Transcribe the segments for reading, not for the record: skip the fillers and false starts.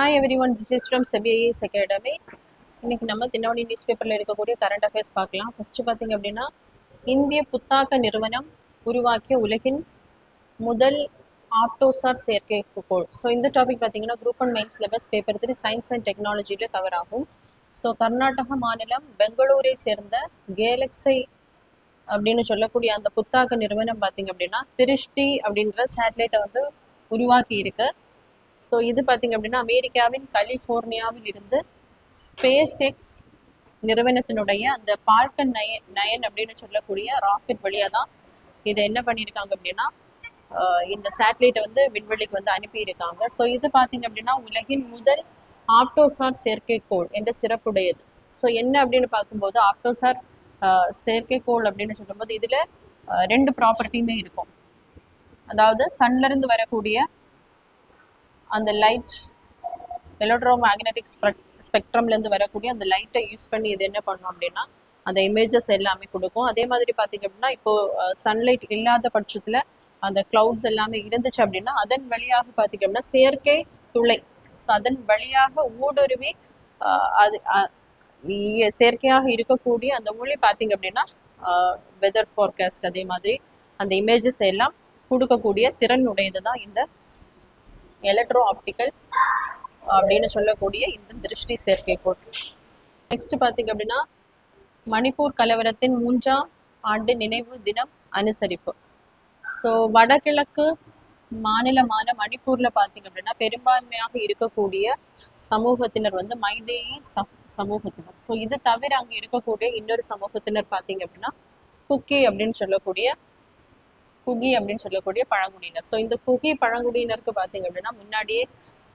Hi everyone, this is from SEBI Academy. இன்னைக்கு நம்ம Dinamani news பேப்பர்ல இருக்கக்கூடிய கரண்ட் அஃபேர்ஸ் பார்க்கலாம். ஃபர்ஸ்ட் பாத்தீங்க அப்படின்னா இந்திய புத்தாக்க நிறுவனம் உருவாக்கிய உலகின் முதல் ஆப்டோசார் செயற்கைக்கோள். ஸோ இந்த டாபிக் பார்த்தீங்கன்னா group one main syllabus paper 3 science and டெக்னாலஜியில் கவர் ஆகும். ஸோ கர்நாடக மாநிலம் பெங்களூரை சேர்ந்த கேலக்ஸை அப்படின்னு சொல்லக்கூடிய அந்த புத்தாக்க நிறுவனம் பார்த்தீங்க அப்படின்னா திருஷ்டி அப்படின்ற சேட்டலைட்டை வந்து உருவாக்கி இருக்கு. ஸோ இது பார்த்தீங்க அப்படின்னா அமெரிக்காவின் கலிஃபோர்னியாவில் இருந்து ஸ்பேஸ் எக்ஸ் நிறுவனத்தினுடைய அந்த பால்கன் நயன் அப்படின்னு சொல்லக்கூடிய ராக்கெட் வழியாக தான் இதை என்ன பண்ணியிருக்காங்க அப்படின்னா இந்த சேட்டலைட்டை வந்து விண்வெளிக்கு வந்து அனுப்பியிருக்காங்க. ஸோ இது பார்த்தீங்க அப்படின்னா உலகின் முதல் ஆப்டோசார் செயற்கைக்கோள் என்ற சிறப்புடையது. ஸோ என்ன அப்படின்னு பார்க்கும்போது ஆப்டோசார் செயற்கைக்கோள் அப்படின்னு சொல்லும்போது இதில் ரெண்டு ப்ராப்பர்ட்டியுமே இருக்கும். அதாவது சன்லேருந்து வரக்கூடிய அந்த லைட் எலக்ட்ரோ மேக்னெட்டிக் ஸ்பெக்ட்ரம்லேருந்து வரக்கூடிய அந்த லைட்டை யூஸ் பண்ணி இது என்ன பண்ணும் அப்படின்னா அந்த இமேஜஸ் எல்லாமே கொடுக்கும். அதே மாதிரி பார்த்தீங்க அப்படின்னா இப்போது சன்லைட் இல்லாத பட்சத்தில் அந்த கிளவுட்ஸ் எல்லாமே இருந்துச்சு அப்படின்னா அதன் வழியாக பார்த்தீங்க அப்படின்னா செயற்கை துளை, ஸோ அதன் வழியாக ஊடுருவி அது செயற்கையாக இருக்கக்கூடிய அந்த ஒளி பார்த்தீங்க அப்படின்னா வெதர் ஃபார்காஸ்ட் அதே மாதிரி அந்த இமேஜஸ் எல்லாம் கொடுக்கக்கூடிய திறன் உடையது தான் இந்த எலக்ட்ரோ ஆப்டிக்கல் அப்படின்னு சொல்லக்கூடிய இந்த திருஷ்டி செயற்கைக்கோள். நெக்ஸ்ட் பார்த்தீங்க அப்படின்னா மணிப்பூர் கலவரத்தின் 3ஆம் ஆண்டு நினைவு தினம் அனுசரிப்பு. ஸோ வடகிழக்கு மாநிலமான மணிப்பூர்ல பார்த்தீங்க அப்படின்னா பெரும்பான்மையாக இருக்கக்கூடிய சமூகத்தினர் வந்து மைதேயி சமூகத்தினர். ஸோ இது தவிர அங்கே இருக்கக்கூடிய இன்னொரு சமூகத்தினர் பார்த்தீங்க அப்படின்னா குக்கி அப்படின்னு சொல்லக்கூடிய பழங்குடியினர். ஸோ இந்த குகி பழங்குடியினருக்கு பார்த்தீங்க அப்படின்னா முன்னாடியே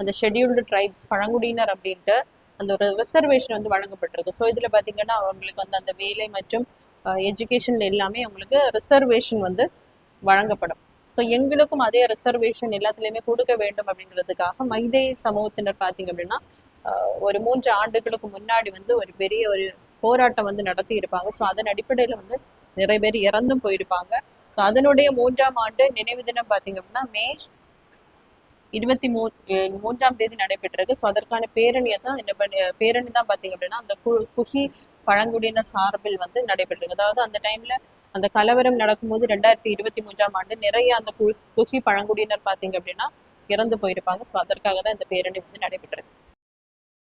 அந்த ஷெட்யூல்டு ட்ரைப்ஸ் பழங்குடியினர் அப்படின்ட்டு அந்த ஒரு ரிசர்வேஷன் வந்து வழங்கப்பட்டிருக்கு. ஸோ இதில் பார்த்தீங்கன்னா அவங்களுக்கு வந்து அந்த வேலை மற்றும் எஜுகேஷன் எல்லாமே அவங்களுக்கு ரிசர்வேஷன் வந்து வழங்கப்படும். ஸோ எங்களுக்கும் அதே ரிசர்வேஷன் எல்லாத்துலேயுமே கொடுக்க வேண்டும் அப்படிங்கிறதுக்காக மைதேயி சமூகத்தினர் பார்த்தீங்க அப்படின்னா ஒரு 3 ஆண்டுகளுக்கு முன்னாடி வந்து ஒரு பெரிய ஒரு போராட்டம் வந்து நடத்தி இருப்பாங்க. ஸோ அதன் அடிப்படையில் வந்து நிறைய பேர் இறந்தும் போயிருப்பாங்க. ஸோ அதனுடைய 3ஆம் ஆண்டு நினைவு தினம் பார்த்தீங்க அப்படின்னா மே 23ஆம் தேதி நடைபெற்றிருக்கு. ஸோ அதற்கான பேரணி தான் பார்த்தீங்க அப்படின்னா அந்த குகி பழங்குடியினர் சார்பில் வந்து நடைபெற்றிருக்கு. அதாவது அந்த டைம்ல அந்த கலவரம் நடக்கும்போது 2023ஆம் ஆண்டு நிறைய அந்த குகி பழங்குடியினர் பார்த்தீங்க அப்படின்னா இறந்து போயிருப்பாங்க. ஸோ அதற்காக தான் இந்த பேரணி வந்து நடைபெற்றிருக்கு.